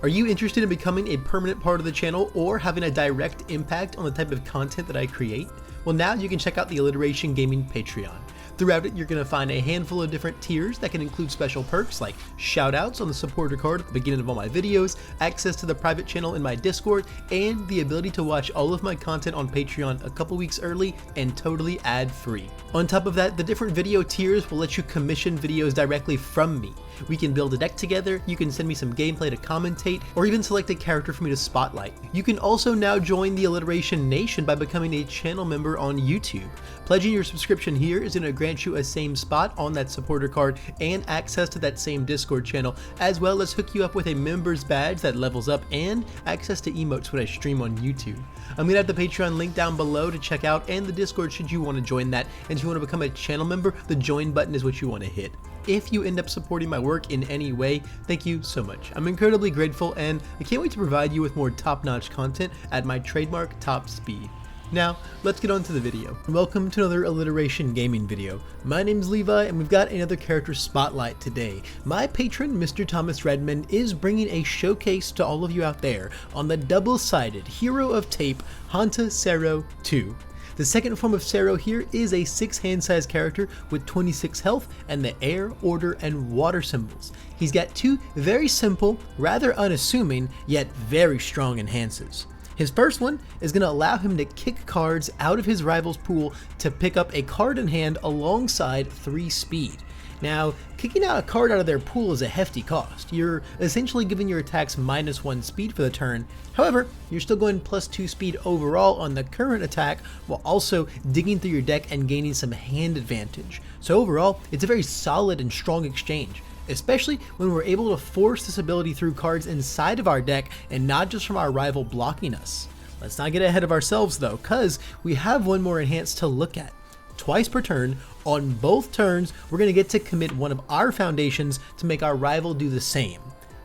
Are you interested in becoming a permanent part of the channel or having a direct impact on the type of content that I create? Well, now you can check out the Alliteration Gaming Patreon. Throughout it, you're going to find a handful of different tiers that can include special perks like shoutouts on the supporter card at the beginning of all my videos, access to the private channel in my Discord, and the ability to watch all of my content on Patreon a couple weeks early and totally ad-free. On top of that, the different video tiers will let you commission videos directly from me. We can build a deck together, you can send me some gameplay to commentate, or even select a character for me to spotlight. You can also now join the Alliteration Nation by becoming a channel member on YouTube. Pledging your subscription here is going to grant you a same spot on that supporter card and access to that same Discord channel, as well as hook you up with a member's badge that levels up and access to emotes when I stream on YouTube. I'm going to have the Patreon link down below to check out, and the Discord should you want to join that. And if you want to become a channel member, the join button is what you want to hit. If you end up supporting my work in any way, thank you so much. I'm incredibly grateful, and I can't wait to provide you with more top-notch content at my trademark top speed. Now, let's get on to the video. Welcome to another Alliteration Gaming video. My name's Levi, and we've got another character spotlight today. My patron, Mr. Thomas Redmond, is bringing a showcase to all of you out there on the double-sided Hero of Tape Hanta Sero 2. The second form of Sero here is a 6 hand size character with 26 health and the air, order, and water symbols. He's got two very simple, rather unassuming, yet very strong enhances. His first one is going to allow him to kick cards out of his rival's pool to pick up a card in hand alongside 3 speed. Now, kicking out a card out of their pool is a hefty cost. You're essentially giving your attacks -1 speed for the turn. However, you're still going +2 speed overall on the current attack while also digging through your deck and gaining some hand advantage. So overall, it's a very solid and strong exchange, especially when we're able to force this ability through cards inside of our deck and not just from our rival blocking us. Let's not get ahead of ourselves though, cause we have one more enhance to look at. Twice per turn, on both turns, we're going to get to commit one of our foundations to make our rival do the same.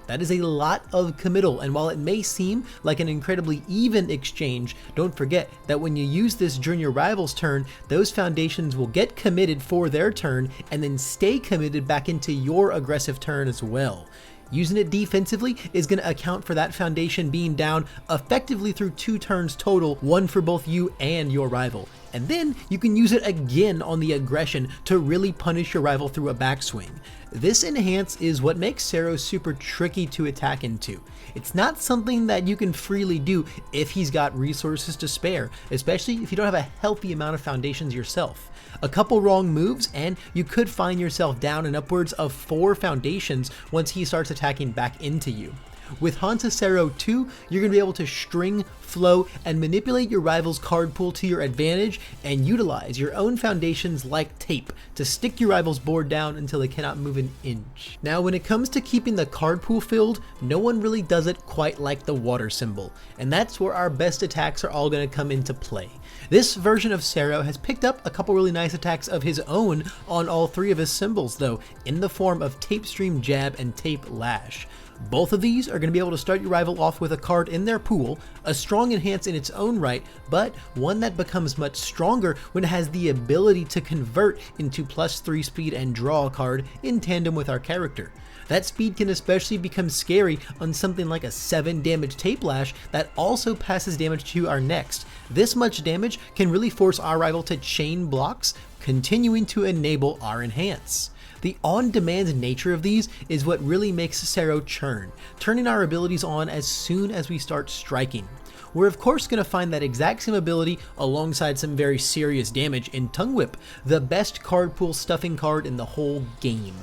That is a lot of committal, and while it may seem like an incredibly even exchange, don't forget that when you use this during your rival's turn, those foundations will get committed for their turn and then stay committed back into your aggressive turn as well. Using it defensively is going to account for that foundation being down effectively through 2 turns total, one for both you and your rival. And then you can use it again on the aggression to really punish your rival through a backswing. This enhance is what makes Sero super tricky to attack into. It's not something that you can freely do if he's got resources to spare, especially if you don't have a healthy amount of foundations yourself. A couple wrong moves and you could find yourself down in upwards of 4 foundations once he starts attacking back into you. With Hanta Sero 2, you're going to be able to string, flow, and manipulate your rival's card pool to your advantage and utilize your own foundations like tape to stick your rival's board down until they cannot move an inch. Now, when it comes to keeping the card pool filled, no one really does it quite like the water symbol, and that's where our best attacks are all going to come into play. This version of Sero has picked up a couple really nice attacks of his own on all 3 of his symbols though, in the form of Tape Stream Jab and Tape Lash. Both of these are going to be able to start your rival off with a card in their pool, a strong enhance in its own right, but one that becomes much stronger when it has the ability to convert into +3 speed and draw a card in tandem with our character. That speed can especially become scary on something like a 7 damage Tape Lash that also passes damage to our next. This much damage can really force our rival to chain blocks, continuing to enable our enhance. The on-demand nature of these is what really makes Sero churn, turning our abilities on as soon as we start striking. We're of course going to find that exact same ability alongside some very serious damage in Tongue Whip, the best card pool stuffing card in the whole game.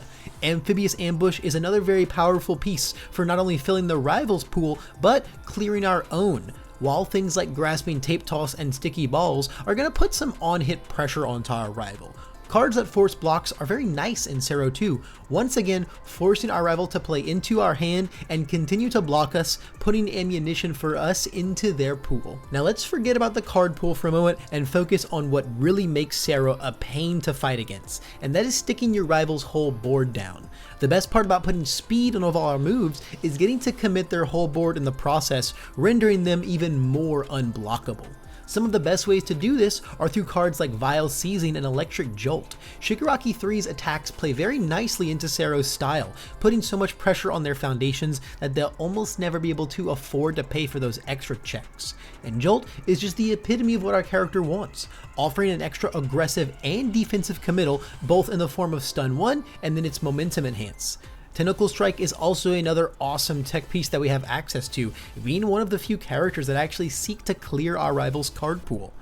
Amphibious Ambush is another very powerful piece for not only filling the rival's pool, but clearing our own, while things like Grasping Tape Toss and Sticky Balls are going to put some on-hit pressure onto our rival. Cards that force blocks are very nice in Sero 2, once again forcing our rival to play into our hand and continue to block us, putting ammunition for us into their pool. Now let's forget about the card pool for a moment and focus on what really makes Sero a pain to fight against, and that is sticking your rival's whole board down. The best part about putting speed on all our moves is getting to commit their whole board in the process, rendering them even more unblockable. Some of the best ways to do this are through cards like Vile Seizing and Electric Jolt. Shigaraki 3's attacks play very nicely into Sero's style, putting so much pressure on their foundations that they'll almost never be able to afford to pay for those extra checks. And Jolt is just the epitome of what our character wants, offering an extra aggressive and defensive committal, both in the form of Stun 1 and then its Momentum Enhance. Tentacle Strike is also another awesome tech piece that we have access to, being one of the few characters that actually seek to clear our rival's card pool.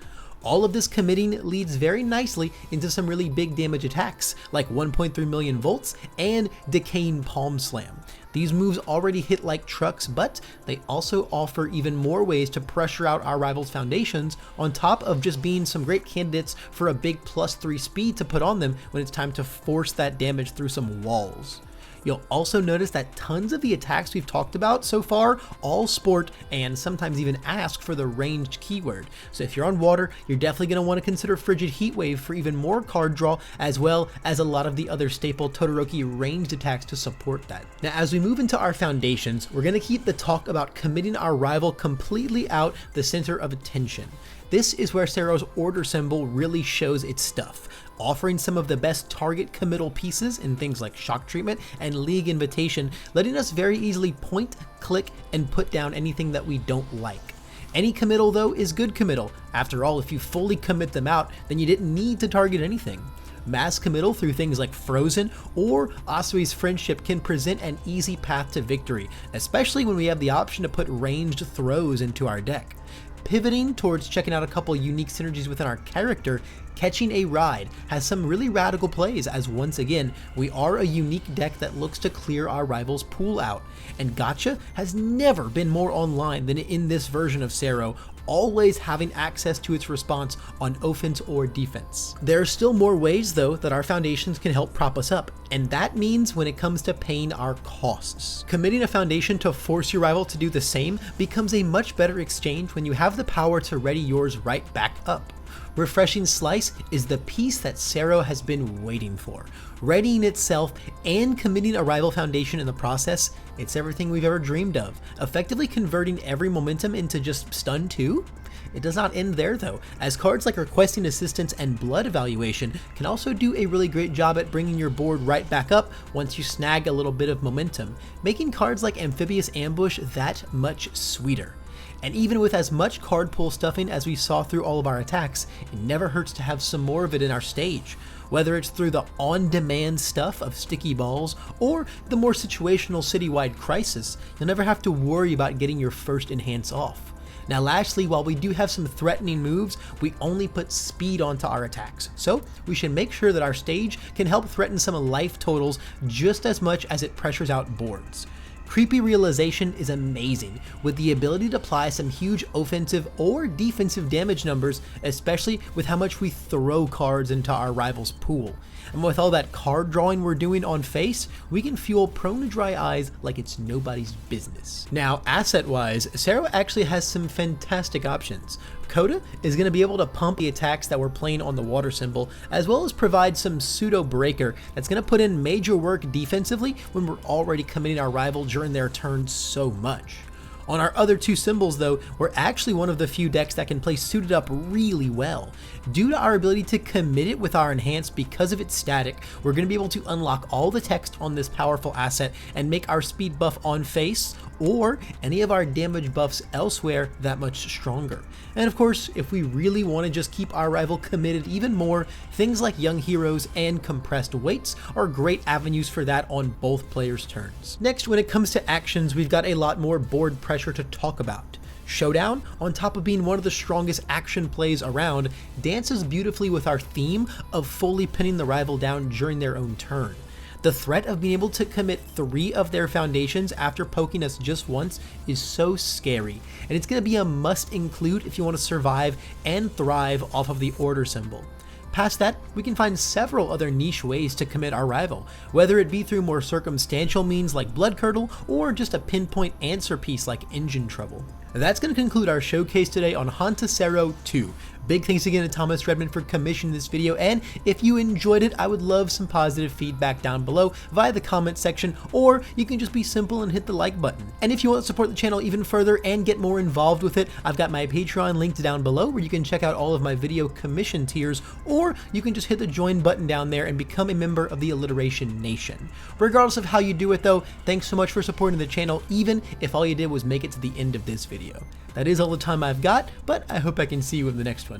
All of this committing leads very nicely into some really big damage attacks, like 1.3 million volts and Decaying Palm Slam. These moves already hit like trucks, but they also offer even more ways to pressure out our rival's foundations, on top of just being some great candidates for a big +3 speed to put on them when it's time to force that damage through some walls. You'll also notice that tons of the attacks we've talked about so far all sport and sometimes even ask for the ranged keyword. So if you're on water, you're definitely going to want to consider Frigid Heatwave for even more card draw, as well as a lot of the other staple Todoroki ranged attacks to support that. Now, as we move into our foundations, we're going to keep the talk about committing our rival completely out the center of attention. This is where Sero's order symbol really shows its stuff, offering some of the best target committal pieces in things like Shock Treatment and League Invitation, letting us very easily point, click, and put down anything that we don't like. Any committal though is good committal. After all, if you fully commit them out, then you didn't need to target anything. Mass committal through things like Frozen or Asui's Friendship can present an easy path to victory, especially when we have the option to put ranged throws into our deck. Pivoting towards checking out a couple unique synergies within our character, Catching a Ride has some really radical plays, as once again, we are a unique deck that looks to clear our rival's pool out, and Gacha has never been more online than in this version of Sero, always having access to its response on offense or defense. There are still more ways though that our foundations can help prop us up, and that means when it comes to paying our costs. Committing a foundation to force your rival to do the same becomes a much better exchange when you have the power to ready yours right back up. Refreshing Slice is the piece that Sero has been waiting for. Readying itself and committing a rival foundation in the process, it's everything we've ever dreamed of, effectively converting every momentum into just Stun 2? It does not end there though, as cards like Requesting Assistance and Blood Evaluation can also do a really great job at bringing your board right back up once you snag a little bit of momentum, making cards like Amphibious Ambush that much sweeter. And even with as much card pool stuffing as we saw through all of our attacks, it never hurts to have some more of it in our stage. Whether it's through the on-demand stuff of Sticky Balls or the more situational Citywide Crisis, you'll never have to worry about getting your first enhance off. Now lastly, while we do have some threatening moves, we only put speed onto our attacks, so we should make sure that our stage can help threaten some life totals just as much as it pressures out boards. Creepy Realization is amazing, with the ability to apply some huge offensive or defensive damage numbers, especially with how much we throw cards into our rival's pool. And with all that card drawing we're doing on face, we can fuel Prone to Dry Eyes like it's nobody's business. Now, asset-wise, Sero actually has some fantastic options. Coda is going to be able to pump the attacks that we're playing on the water symbol, as well as provide some pseudo breaker that's going to put in major work defensively when we're already committing our rival during their turn so much. On our other two symbols though, we're actually one of the few decks that can play Suited Up really well. Due to our ability to commit it with our enhance because of its static, we're going to be able to unlock all the text on this powerful asset and make our speed buff on face or any of our damage buffs elsewhere that much stronger. And of course, if we really want to just keep our rival committed even more, things like Young Heroes and Compressed Weights are great avenues for that on both players' turns. Next, when it comes to actions, we've got a lot more board pressure to talk about. Showdown, on top of being one of the strongest action plays around, dances beautifully with our theme of fully pinning the rival down during their own turn. The threat of being able to commit 3 of their foundations after poking us just once is so scary, and it's going to be a must include if you want to survive and thrive off of the order symbol. Past that, we can find several other niche ways to commit our rival, whether it be through more circumstantial means like Blood Curdle or just a pinpoint answer piece like Engine Trouble. That's going to conclude our showcase today on Hanta Sero 2. Big thanks again to Thomas Redmond for commissioning this video, and if you enjoyed it, I would love some positive feedback down below via the comment section, or you can just be simple and hit the like button. And if you want to support the channel even further and get more involved with it, I've got my Patreon linked down below where you can check out all of my video commission tiers, or you can just hit the join button down there and become a member of the Alliteration Nation. Regardless of how you do it though, thanks so much for supporting the channel, even if all you did was make it to the end of this video. That is all the time I've got, but I hope I can see you in the next one.